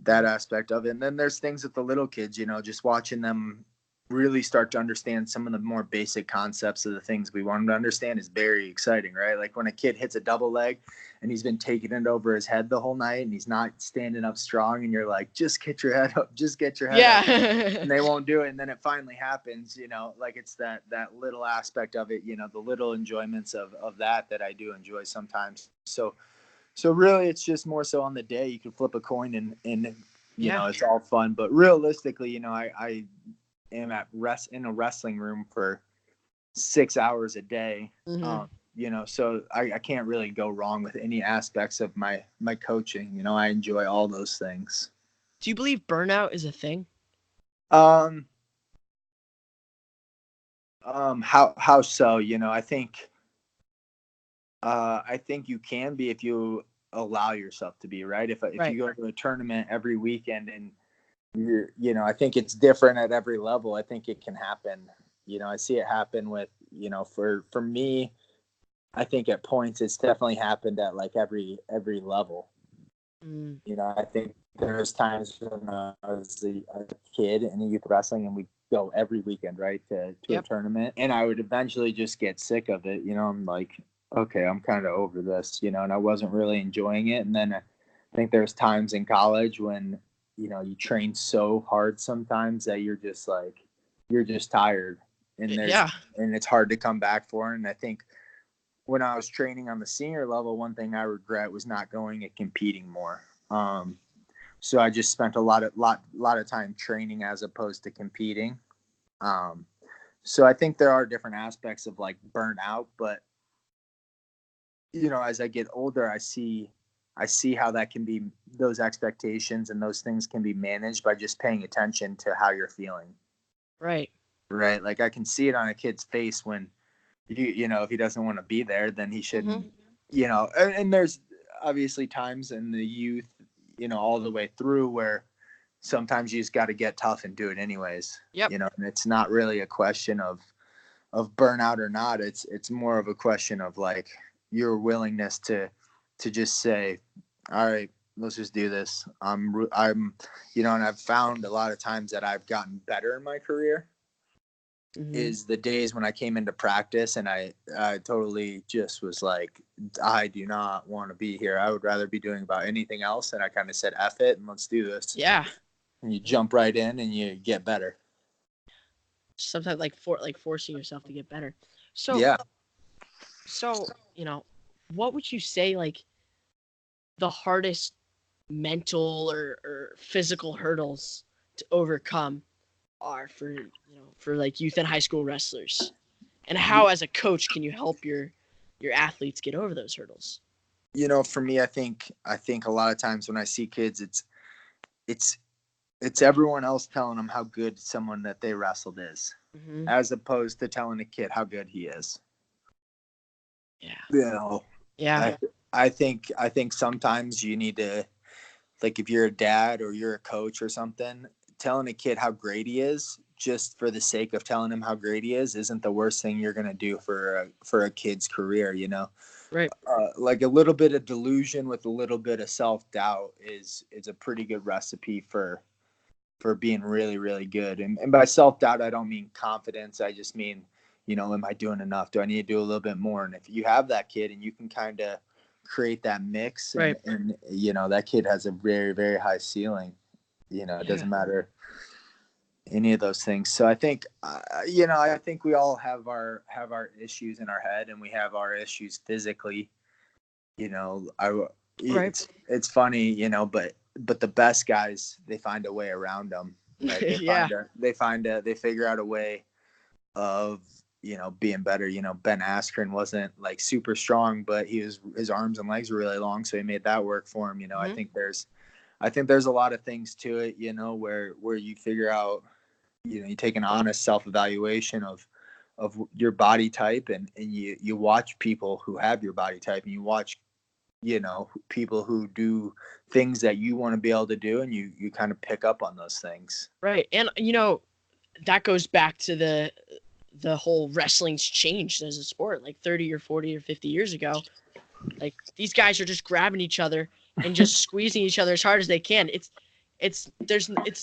that aspect of it. And then there's things with the little kids, just watching them really start to understand some of the more basic concepts of the things we want them to understand is very exciting, right? Like when a kid hits a double leg and he's been taking it over his head the whole night and he's not standing up strong, and you're like, just get your head up, just get your head up. And they won't do it. And then it finally happens, like it's that little aspect of it, the little enjoyments of that I do enjoy sometimes. So really it's just more so on the day you can flip a coin and it's all fun. But realistically, I am in a wrestling room for 6 hours a day. Mm-hmm. So I can't really go wrong with any aspects of my coaching. I enjoy all those things. Do you believe burnout is a thing? How so? I think you can be if you allow yourself to be, right. If you go to a tournament every weekend and I think it's different at every level. I think it can happen. I see it happen with, for me, I think at points it's definitely happened at like every level. I think there's times when I was a kid in youth wrestling and we go every weekend, right, to a tournament, and I would eventually just get sick of it. I'm like, okay, I'm kind of over this, and I wasn't really enjoying it. And then I think there's times in college when, you train so hard sometimes that you're just tired, and and it's hard to come back for. And I think when I was training on the senior level, one thing I regret was not going and competing more. So I just spent a lot of time training as opposed to competing. So I think there are different aspects of like burnout, but as I get older, I see how that can be, those expectations and those things can be managed by just paying attention to how you're feeling. Right. Like I can see it on a kid's face when if he doesn't want to be there, then he shouldn't, and there's obviously times in the youth, all the way through where sometimes you just got to get tough and do it anyways. And it's not really a question of burnout or not. It's more of a question of like your willingness to just say, all right, let's just do this. I'm and I've found a lot of times that I've gotten better in my career is the days when I came into practice and I totally just was like, I do not want to be here. I would rather be doing about anything else. And I kind of said, F it, and let's do this. Yeah. And you jump right in and you get better. Sometimes forcing yourself to get better. So, what would you say, like, the hardest mental or physical hurdles to overcome are for like youth and high school wrestlers, and how as a coach can you help your athletes get over those hurdles? For me, I think a lot of times when I see kids, it's everyone else telling them how good someone that they wrestled is, as opposed to telling a kid how good he is. I think sometimes you need to, like, if you're a dad or you're a coach or something, telling a kid how great he is just for the sake of telling him how great he is isn't the worst thing you're going to do for a kid's career, Right. Like a little bit of delusion with a little bit of self-doubt is a pretty good recipe for being really, really good. And by self-doubt, I don't mean confidence. I just mean, am I doing enough? Do I need to do a little bit more? And if you have that kid and you can kind of create that mix, and that kid has a very, very high ceiling, it doesn't matter any of those things. So I think, I think we all have our issues in our head, and we have our issues physically. It's funny, but but the best guys, they find a way around them. Right? Yeah. They figure out a way of, being better. Ben Askren wasn't like super strong, but his arms and legs were really long, so he made that work for him. I think there's a lot of things to it, where you figure out, you take an honest self-evaluation of your body type, and you watch people who have your body type, and you watch, people who do things that you want to be able to do, and you kind of pick up on those things. Right. And, that goes back to the whole wrestling's changed as a sport, like 30 or 40 or 50 years ago. Like, these guys are just grabbing each other and just squeezing each other as hard as they can. It's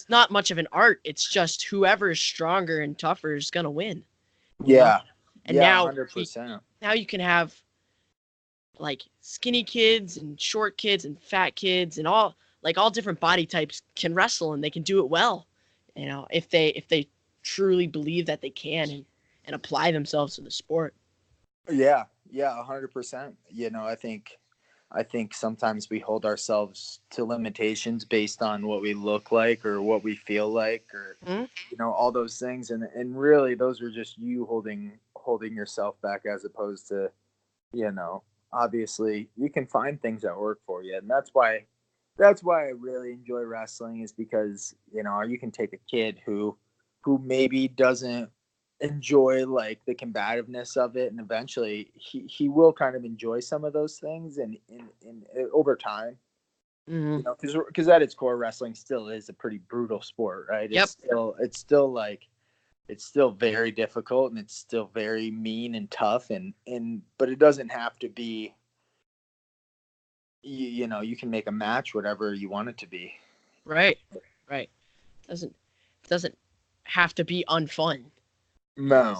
not much of an art. It's just whoever is stronger and tougher is going to win. Yeah. And yeah, now 100%. Now you can have like skinny kids and short kids and fat kids and all different body types can wrestle, and they can do it well. If they truly believe that they can and apply themselves to the sport. Yeah, 100%. I think sometimes we hold ourselves to limitations based on what we look like or what we feel like, or all those things, and really those are just you holding yourself back, as opposed to, obviously you can find things that work for you, and that's why I really enjoy wrestling, is because you can take a kid who maybe doesn't enjoy like the combativeness of it, and eventually he will kind of enjoy some of those things, and over time, because at its core, wrestling still is a pretty brutal sport, right? Yep. It's still very difficult, and it's still very mean and tough, but it doesn't have to be, you can make a match whatever you want it to be. Right. Doesn't have to be unfun. No.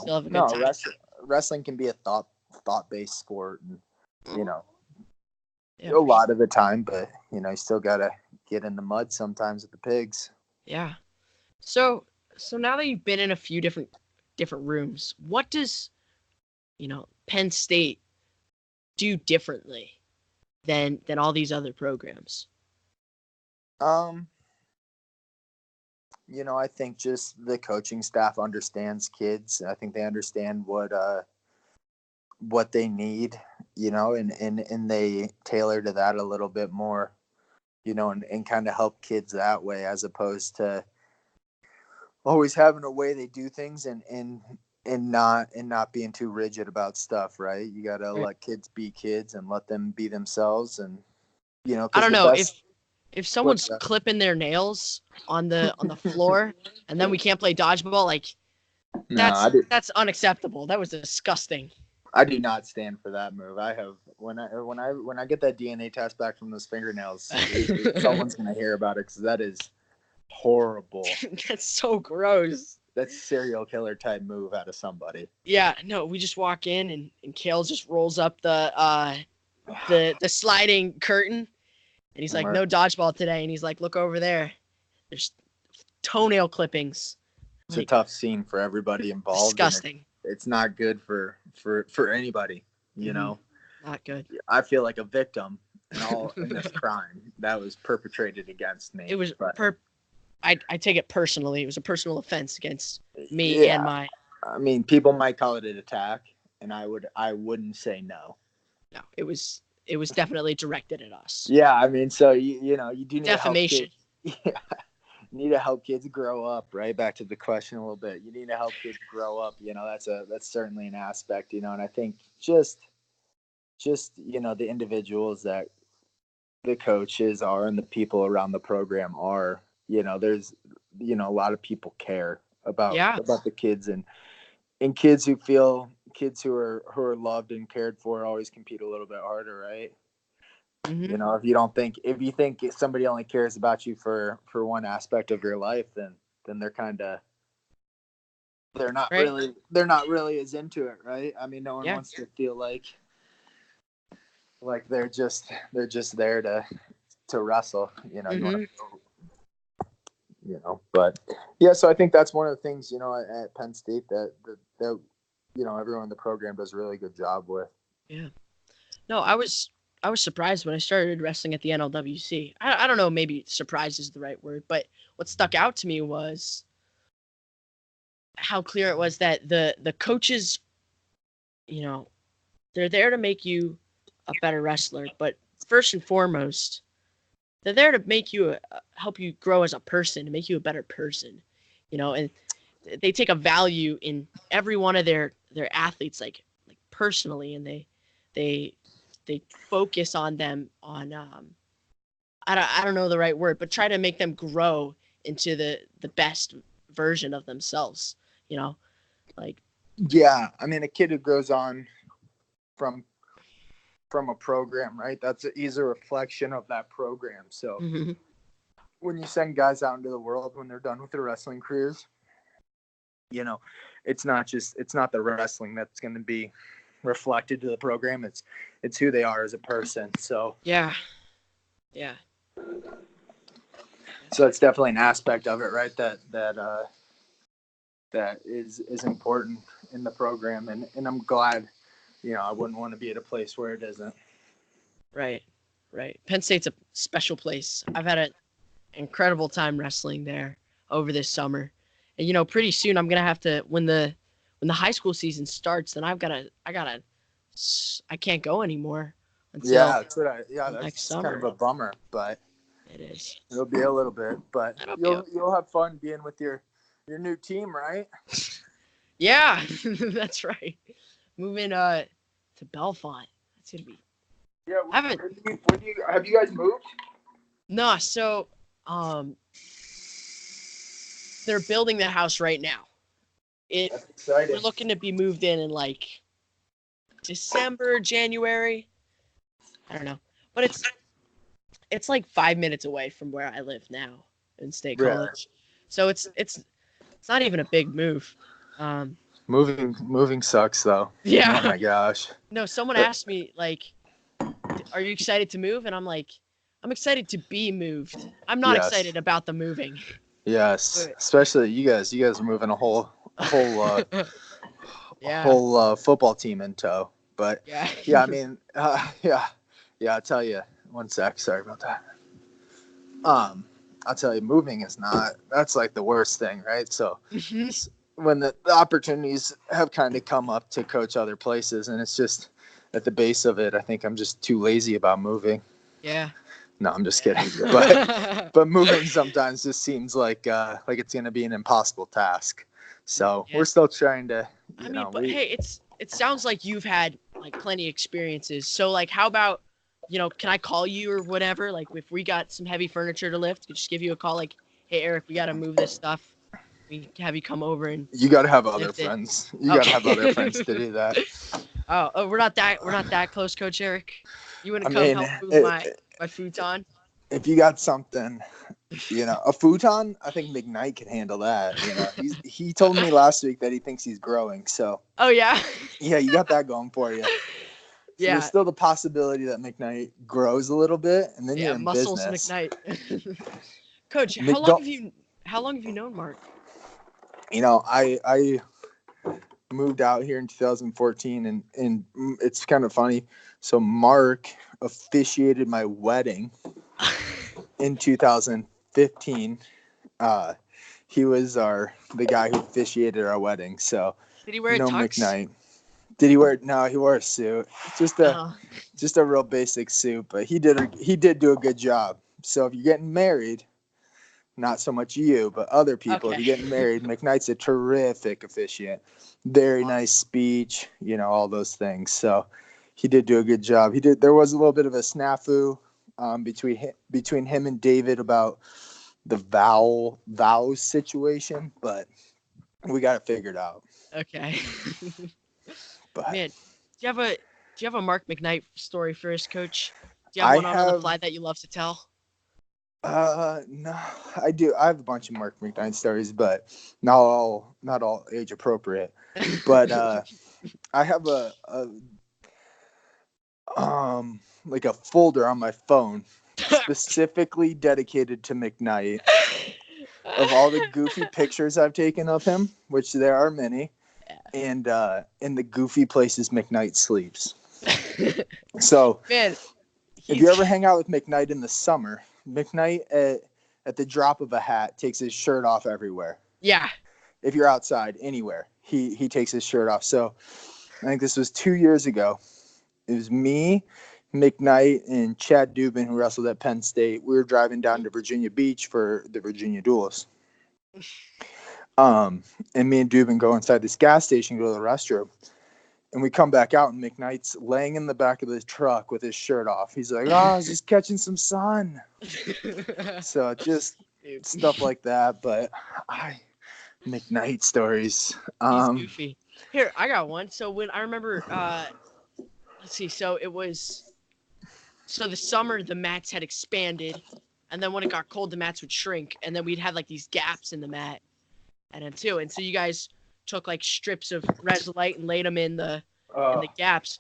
Wrestling can be a thought-based sport, and a lot of the time, but you still gotta get in the mud sometimes with the pigs. Yeah. So now that you've been in a few different rooms, what does Penn State do differently than all these other programs? I think just the coaching staff understands kids. I think they understand what they need, and they tailor to that a little bit more, and kind of help kids that way, as opposed to always having a way they do things and not being too rigid about stuff, right? You got to let kids be kids and let them be themselves, and I don't know if someone's clipping their nails on the floor and then we can't play dodgeball, like that's unacceptable. That was disgusting. I do not stand for that move. I have when I get that DNA test back from those fingernails, someone's gonna hear about it, because that is horrible. That's so gross. That's serial killer type move out of somebody. Yeah, no, we just walk in and Cale just rolls up the sliding curtain, and he's like, "No dodgeball today." And he's like, "Look over there. There's toenail clippings." It's a tough scene for everybody involved. Disgusting. It's not good for anybody, Not good. I feel like a victim in this crime that was perpetrated against me. It was I take it personally. It was a personal offense against me and my. I mean, people might call it an attack, and I wouldn't say no. No, it was definitely directed at us. Yeah, I mean, so you do need defamation. To help kids. Yeah, you need to help kids grow up. Right, back to the question a little bit. You need to help kids grow up. That's certainly an aspect. And I think just the individuals that the coaches are and the people around the program are. There's a lot of people care about the kids, and kids who are loved and cared for always compete a little bit harder, right? If you think somebody only cares about you for one aspect of your life, then they're not really as into it, right? I mean, no one wants to feel like they're just there to wrestle, but yeah, so I think that's one of the things, at Penn State that everyone in the program does a really good job with. Yeah. No, I was I was surprised when I started wrestling at the NLWC. I don't know, maybe surprised is the right word, but what stuck out to me was how clear it was that the coaches, you know, they're there to make you a better wrestler, but first and foremost, they're there to make you help you grow as a person, to make you a better person, and they take a value in every one of their athletes, like personally, and they focus on them on I don't know the right word, but try to make them grow into the best version of themselves, like Yeah, I mean, a kid who grows on from a program, right? He's a reflection of that program. So when you send guys out into the world when they're done with their wrestling careers, it's not the wrestling that's going to be reflected to the program. It's who they are as a person. So yeah. So it's definitely an aspect of it, right? That is important in the program, and I'm glad. I wouldn't want to be at a place where it isn't. Right. Penn State's a special place. I've had an incredible time wrestling there over this summer, and pretty soon I'm gonna have to when the high school season starts, then I can't go anymore until that's next summer. Kind of a bummer, but it is. It'll be a little bit, but you'll have fun being with your new team, right? Yeah, that's right. Moving to Bellefonte. That's gonna be. Yeah. Have you guys moved? No, so they're building the house right now. That's exciting. We're looking to be moved in like December, January. I don't know, but it's like 5 minutes away from where I live now in State College, so it's not even a big move. Moving sucks though. Yeah. Oh my gosh. No, someone asked me like, "Are you excited to move?" And I'm like, "I'm excited to be moved. I'm not excited about the moving." Yes, especially you guys are moving a whole football team in tow. But yeah, I mean, I'll tell you. One sec, sorry about that. I'll tell you, moving is that's like the worst thing, right? So when the opportunities have kind of come up to coach other places, and it's just at the base of it, I think I'm just too lazy about moving. Yeah. No, I'm just kidding. But moving sometimes just seems like it's going to be an impossible task. So we're still trying to, hey, it sounds like you've had like plenty of experiences. So like, how about, can I call you or whatever? Like if we got some heavy furniture to lift, just give you a call. Like, hey, Eric, we got to move this stuff. We have you come over and you got to have other friends. You got to have other friends to do that. Oh, we're not that close, Coach Eric. You want to come help move my futon? If you got something, a futon, I think McKnight can handle that. He told me last week that he thinks he's growing. So. Oh yeah. Yeah, you got that going for you. So yeah. There's still the possibility that McKnight grows a little bit, and then you're in muscles business. McKnight. Coach, how long have you known Mark? I moved out here in 2014, and it's kind of funny. So Mark officiated my wedding in 2015. He was the guy who officiated our wedding. So did he wear a tux? McKnight. Did he wear? No, he wore a suit. Just a real basic suit, but he did do a good job. So if you're getting married, not so much you, but other people. Okay. If you're getting married, McKnight's a terrific officiant. Very nice speech, all those things. So he did do a good job. There was a little bit of a snafu between him and David about the vows situation, but we got it figured out. Okay. But man, do you have a Mark McKnight story for us, Coach? Do you have one on the fly that you love to tell? No, I do. I have a bunch of Mark McKnight stories, but not all age appropriate. But I have like a folder on my phone specifically dedicated to McKnight of all the goofy pictures I've taken of him, which there are many, and in the goofy places McKnight sleeps. So man, If you ever hang out with McKnight in the summer, McKnight at the drop of a hat takes his shirt off everywhere. Yeah. If you're outside anywhere, he takes his shirt off. So I think this was 2 years ago. It was me, McKnight, and Chad Dubin, who wrestled at Penn State. We were driving down to Virginia Beach for the Virginia Duels. And me and Dubin go inside this gas station, go to the restroom. And we come back out, and McKnight's laying in the back of the truck with his shirt off. He's like, I was just catching some sun. So just stuff like that. But McKnight stories. He's goofy. Here, I got one. So when I remember, let's see. So the summer, the mats had expanded. And then when it got cold, the mats would shrink. And then we'd have like these gaps in the mat. And then too. And so you guys took like strips of Resolite and laid them in the gaps.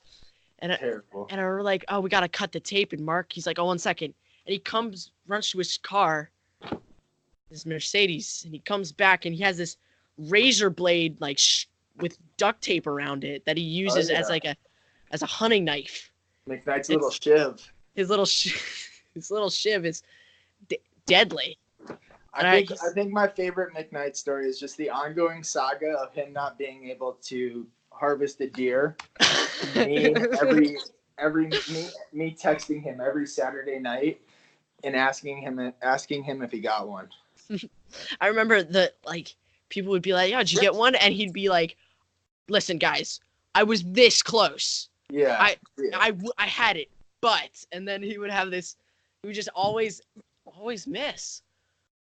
And I were like, oh, we got to cut the tape. And Mark, he's like, oh, 1 second. And he runs to his car, this Mercedes, and he comes back and he has this razor blade like with duct tape around it that he uses as a hunting knife. McKnight's little shiv. His little shiv is deadly. I think my favorite McKnight story is just the ongoing saga of him not being able to harvest a deer. me texting him every Saturday night and asking him if he got one. I remember that people would be like, "Oh, did you get one?" And he'd be like, "Listen, guys, I was this close. Yeah, I had it, but," and then he would have this. He would just always miss.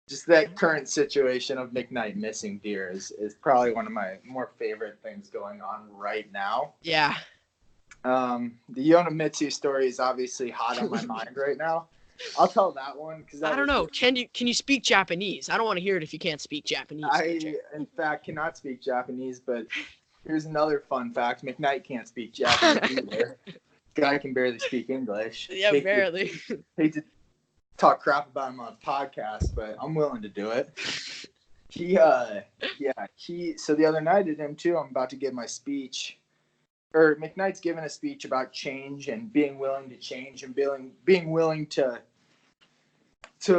Just that current situation of McKnight missing deer is probably one of my more favorite things going on right now. Yeah. The Yonemitsu story is obviously hot on my mind right now. I'll tell that one because I don't know. Can you speak Japanese? I don't want to hear it if you can't speak Japanese. I, in fact, cannot speak Japanese, but here's another fun fact. McKnight can't speak Japanese either. Guy can barely speak English. Yeah, barely. Hate to talk crap about him on a podcast, but I'm willing to do it. So the other night at him too, I'm about to give my speech, or McKnight's giving a speech about change and being willing to change and being willing to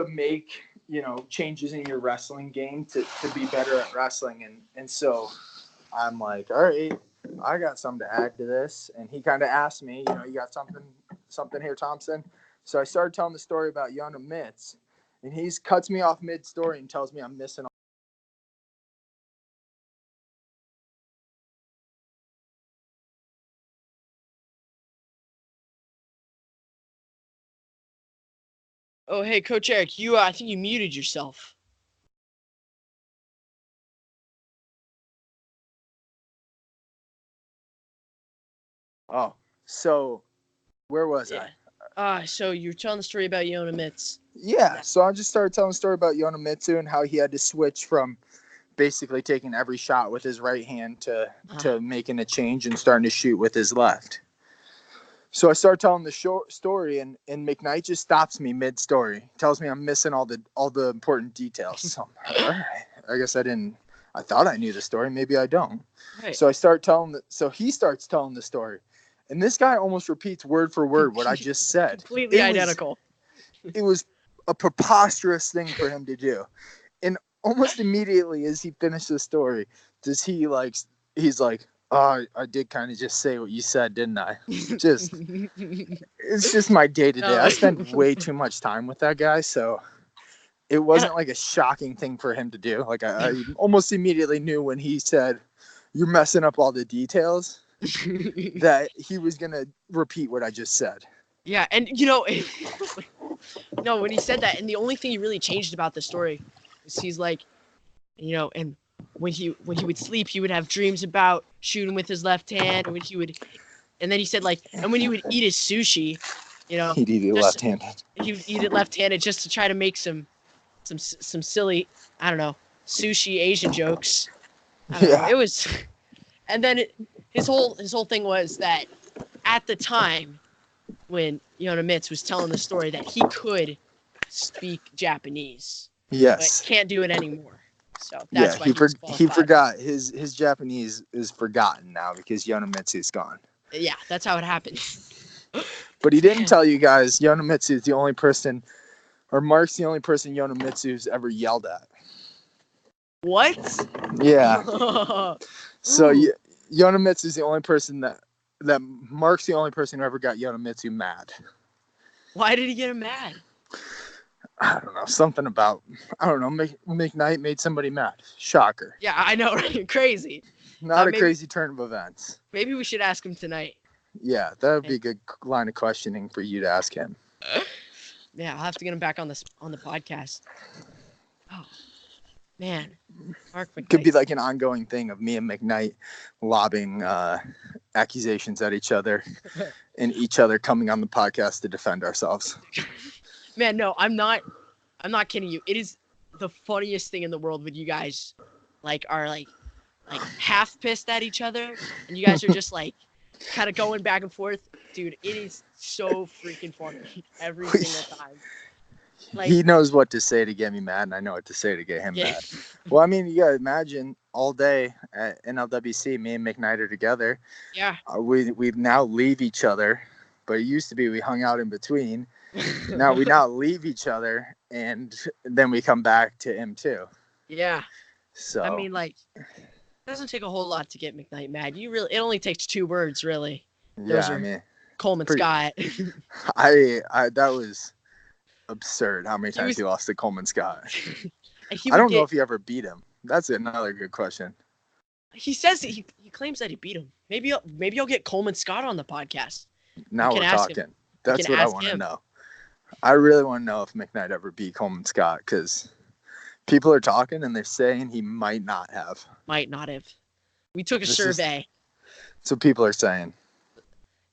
make, changes in your wrestling game to be better at wrestling. And so I'm like, all right, I got something to add to this. And he kind of asked me, you got something here, Thompson? So I started telling the story about Yonemitsu, and he cuts me off mid-story and tells me I'm missing. Oh, hey, Coach Eric, I think you muted yourself. Oh, so where was I? So you're telling the story about Yonemitsu. Yeah, so I just started telling the story about Yonemitsu and how he had to switch from basically taking every shot with his right hand to making a change and starting to shoot with his left. So I started telling the story, and McKnight just stops me mid-story, tells me I'm missing all the important details. So I'm like, all right, I guess I thought I knew the story, maybe I don't. Right. So he starts telling the story. And this guy almost repeats word for word what I just said. Completely identical. It was a preposterous thing for him to do. And almost immediately as he finished the story, he's like, oh, I did kind of just say what you said, didn't I? It's just my day-to-day. I spend way too much time with that guy, so it wasn't like a shocking thing for him to do. Like I almost immediately knew when he said, "You're messing up all the details," that he was going to repeat what I just said. Yeah, and no, when he said that, and the only thing he really changed about the story is he's like, and when he would sleep, he would have dreams about shooting with his left hand, and and then he said and when he would eat his sushi, he'd eat it left-handed. He would eat it left-handed just to try to make some silly, I don't know, sushi Asian jokes. Yeah. It was, and then his whole thing was that at the time when Yonemitsu was telling the story that he could speak Japanese, yes, but can't do it anymore. So that's why he forgot his Japanese is forgotten now because Yonemitsu's gone. Yeah, that's how it happened. But he didn't tell you guys Yonemitsu is the only person, or Mark's the only person Yonemitsu's ever yelled at. What? Yeah. So Ooh. Yonemitsu is the only person that Mark's the only person who ever got Yonemitsu mad. Why did he get him mad? I don't know. Something about, I don't know, McKnight made somebody mad. Shocker. Yeah, I know, right? Crazy. Not a maybe, crazy turn of events. Maybe we should ask him tonight. Yeah, that would be a good line of questioning for you to ask him. Yeah, I'll have to get him back on the podcast. Oh, man. Mark McKnight. Could be like an ongoing thing of me and McKnight lobbing accusations at each other and each other coming on the podcast to defend ourselves. Man, no, I'm not kidding you. It is the funniest thing in the world when you guys are half pissed at each other and you guys are just kind of going back and forth. Dude, it is so freaking funny every single time. He knows what to say to get me mad, and I know what to say to get him mad. Well, I mean, you gotta imagine all day at NLWC, me and McKnight are together. Yeah. We now leave each other, but it used to be we hung out in between. Now we leave each other, and then we come back to him too. Yeah. So I mean, it doesn't take a whole lot to get McKnight mad. It only takes 2 words, really. Those are Coleman Scott. That was absurd how many times he lost to Coleman Scott. I don't know if he ever beat him. That's another good question. He says he claims that he beat him. Maybe I'll get Coleman Scott on the podcast. Now we're talking. That's what I want to know. I really want to know if McKnight ever beat Coleman Scott, because people are talking and they're saying he might not have. Might not have. We took a survey. That's what people are saying.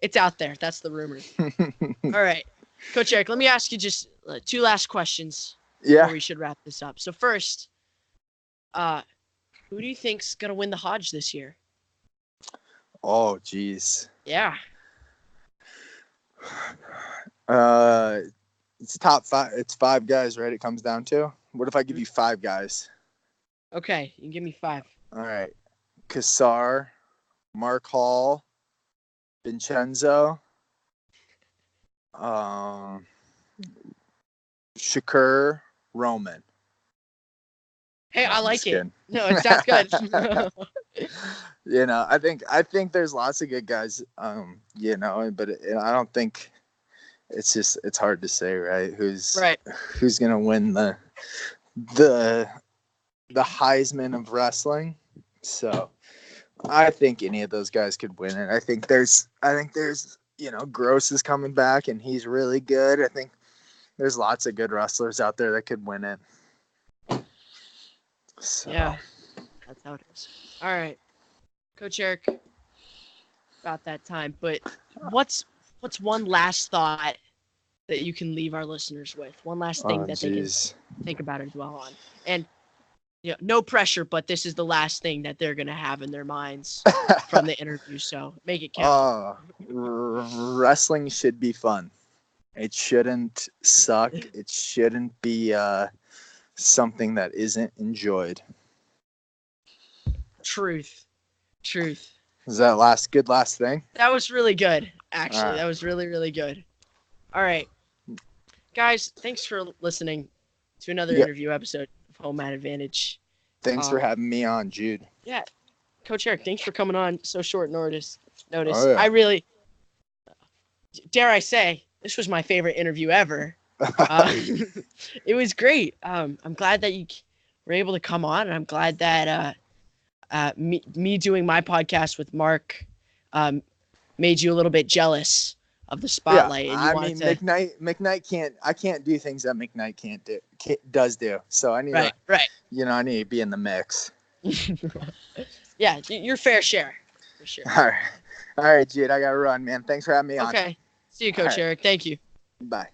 It's out there. That's the rumor. All right. Coach Eric, let me ask you just 2 last questions before we should wrap this up. So first, who do you think's going to win the Hodge this year? Oh, geez. Yeah. It's top 5. It's 5 guys, right? It comes down to. What if I give you 5 guys? Okay, you can give me 5. All right. Kassar, Mark Hall, Vincenzo, Shakur, Roman. Hey, I like it. No, it sounds good. I think there's lots of good guys, but I don't think it's hard to say, right? Who's going to win the Heisman of wrestling. So I think any of those guys could win it. I think there's Gross is coming back and he's really good. I think there's lots of good wrestlers out there that could win it. So. Yeah, that's how it is. All right, Coach Eric, about that time. But what's one last thought that you can leave our listeners with? One last thing they can think about and dwell on. And no pressure, but this is the last thing that they're gonna have in their minds from the interview. So make it count. Wrestling should be fun. It shouldn't suck. It shouldn't be something that isn't enjoyed. Truth. Is that good last thing? That was really good, actually. Right. That was really, really good. All right. Guys, thanks for listening to another interview episode of Home Mat Advantage. Thanks for having me on, Jude. Yeah. Coach Eric, thanks for coming on so short notice. Oh, yeah. I really, dare I say, this was my favorite interview ever. It was great. I'm glad that you were able to come on, and I'm glad that me doing my podcast with Mark made you a little bit jealous of the spotlight. Yeah, and McKnight can't. I can't do things that McKnight does do. So I need to, I need to be in the mix. Yeah, your fair share, for sure. All right, Jude. I gotta run, man. Thanks for having me on. Okay. See you, Coach Eric. Thank you. Bye.